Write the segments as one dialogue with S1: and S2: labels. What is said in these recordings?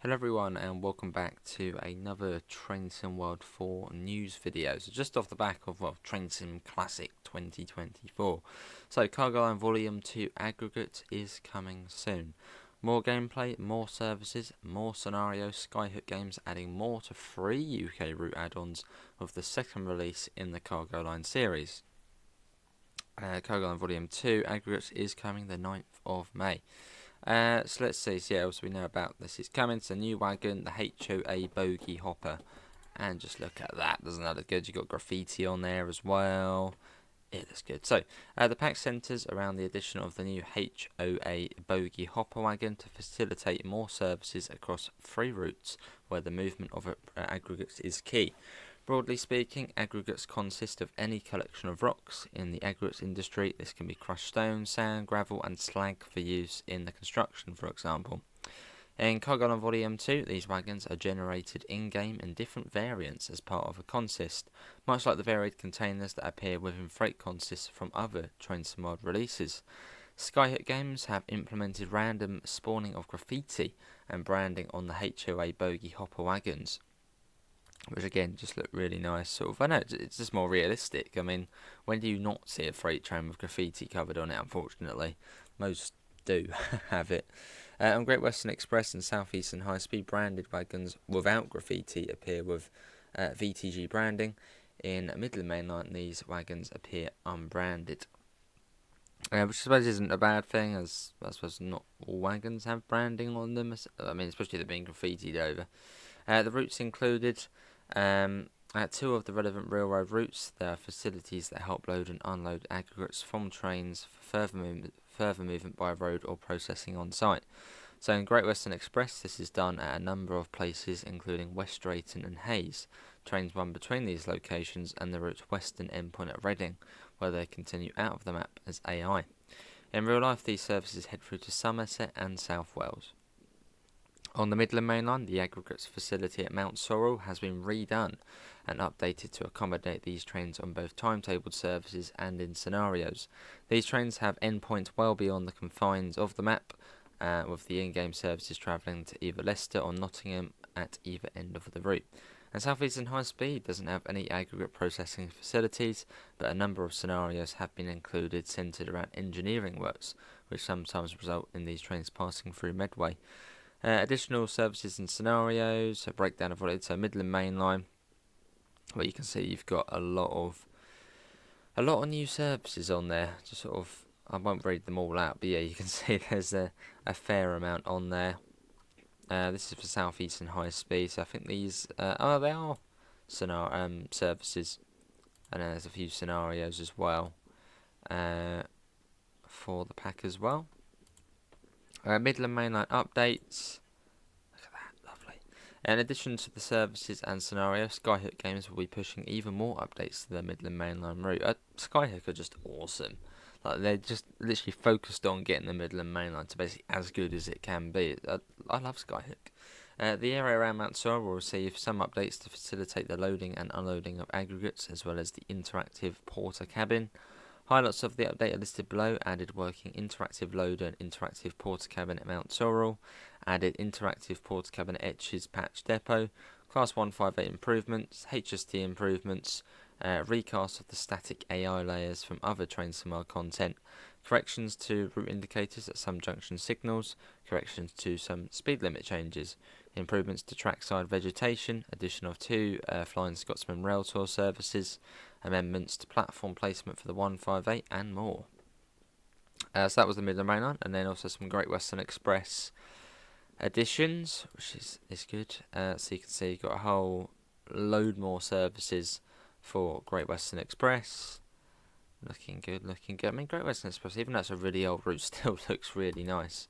S1: Hello everyone and welcome back to another Train Sim World 4 news video. So just off the back of Train Sim Classic 2024. So Cargo Line Vol.2 aggregate is coming soon. More gameplay, more services, more scenarios. Skyhook Games adding more to 3 UK route add-ons of the second release in the Cargo Line series. Cargo Line Vol.2 aggregate is coming the 9th of May. So let's see what else we know about this. It's coming to new Wagon, the HOA Bogey Hopper. And just look at that, doesn't that look good? You've got graffiti on there as well. It looks good. So, the pack centres around the addition of the new HOA Bogey Hopper Wagon to facilitate more services across 3 routes where the movement of aggregates is key. Broadly speaking, aggregates consist of any collection of rocks. In the aggregates industry, this can be crushed stone, sand, gravel and slag for use in the construction, for example. In Cargo Line Vol.2, these wagons are generated in-game in different variants as part of a consist, much like the varied containers that appear within freight consists from other Train Sim World releases. Skyhook Games have implemented random spawning of graffiti and branding on the HOA Bogey Hopper wagons, which again just look really nice. I know it's just more realistic. I mean, when do you not see a freight train with graffiti covered on it? Unfortunately, most do have it. On Great Western Express and Southeastern High Speed, branded wagons without graffiti appear with VTG branding. In Midland Mainline, these wagons appear unbranded. Which I suppose isn't a bad thing, as I suppose not all wagons have branding on them. I mean, especially they're being graffitied over. The routes included at 2 of the relevant railroad routes. There are facilities that help load and unload aggregates from trains for further movement by road or processing on site. So in Great Western Express, this is done at a number of places, including West Drayton and Hayes. Trains run between these locations and the route's western endpoint at Reading, where they continue out of the map as AI. In real life, these services head through to Somerset and South Wales. On the Midland Mainline, the aggregates facility at Mount Sorrel has been redone and updated to accommodate these trains on both timetabled services and in scenarios. These trains have endpoints well beyond the confines of the map, with the in-game services travelling to either Leicester or Nottingham at either end of the route. And Southeastern High Speed doesn't have any aggregate processing facilities, but a number of scenarios have been included centred around engineering works, which sometimes result in these trains passing through Medway. Additional services and scenarios, a breakdown of what it is. So Midland Mainline, where you can see you've got a lot of new services on there. Just I won't read them all out, but yeah, you can see there's a fair amount on there. This is for Southeastern High Speed. So I think these they are services, and then there's a few scenarios as well for the pack as well. Midland Mainline updates. Look at that, lovely. In addition to the services and scenarios, Skyhook Games will be pushing even more updates to the Midland Mainline route. Skyhook are just awesome. Like, they're just literally focused on getting the Midland Mainline to basically as good as it can be. I love Skyhook. The area around Mount Sorrel will receive some updates to facilitate the loading and unloading of aggregates, as well as the interactive porter cabin. Highlights of the update are listed below. Added working interactive loader and interactive porter cabin at Mount Sorrel. Added interactive porter cabin at Etches Patch Depot. Class 158 improvements. HST improvements. Recast of the static AI layers from other Train Sim World content. Corrections to route indicators at some junction signals. Corrections to some speed limit changes. Improvements to trackside vegetation. Addition of 2 Flying Scotsman rail tour services. Amendments to platform placement for the 158 and more. So that was the Midland Mainline, and then also some Great Western Express additions, which is good. So you can see you've got a whole load more services for Great Western Express. Looking good. I mean, Great Western Express, even though it's a really old route, still looks really nice.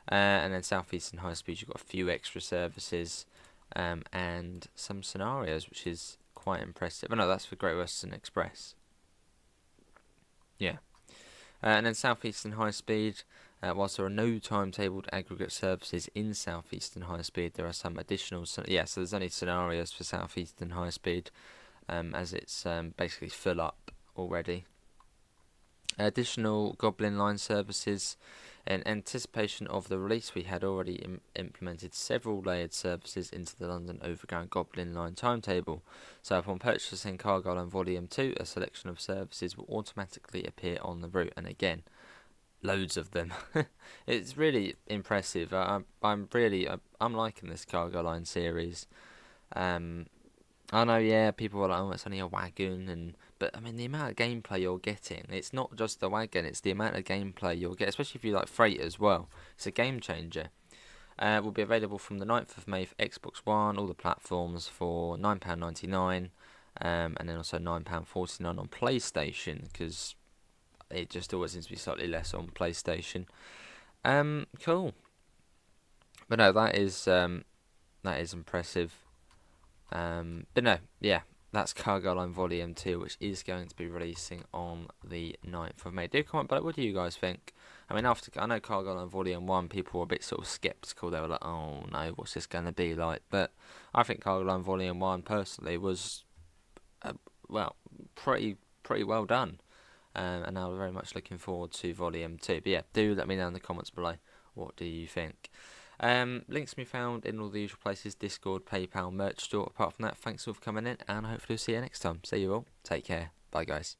S1: And then Southeastern High Speed, you've got a few extra services and some scenarios, which is quite impressive. Oh no, that's for Great Western Express. Yeah. And then Southeastern High Speed, whilst there are no timetabled aggregate services in Southeastern High Speed, there are some additional. So there's only scenarios for Southeastern High Speed, as it's basically full up already. Additional Goblin Line services In anticipation of the release, we had already implemented several layered services into the London Overground Goblin Line timetable. So upon purchasing Cargo Line Vol.2, a selection of services will automatically appear on the route, and again, loads of them. It's really impressive. I'm liking this Cargo Line series. I know, yeah, people are like, oh, it's only a wagon, but I mean, the amount of gameplay you're getting, it's not just the wagon, it's the amount of gameplay you'll get, especially if you like freight as well. It's a game changer. Will be available from the 9th of May for Xbox One, all the platforms for £9.99, and then also £9.49 on PlayStation, because it just always seems to be slightly less on PlayStation. Cool. But no, that is impressive. But no, yeah, that's Cargo Line Volume 2, which is going to be releasing on the 9th of May. Do comment below, what do you guys think? I mean, I know Cargo Line Volume 1, people were a bit sort of sceptical. They were like, oh no, what's this going to be like? But I think Cargo Line Volume 1, personally, was, pretty well done. And now we're very much looking forward to Volume 2. But yeah, do let me know in the comments below, what do you think? Links can be found in all the usual places: Discord, PayPal, merch store. Apart from that, thanks all for coming in, and hopefully we'll see you next time. See you all. Take care. Bye, guys.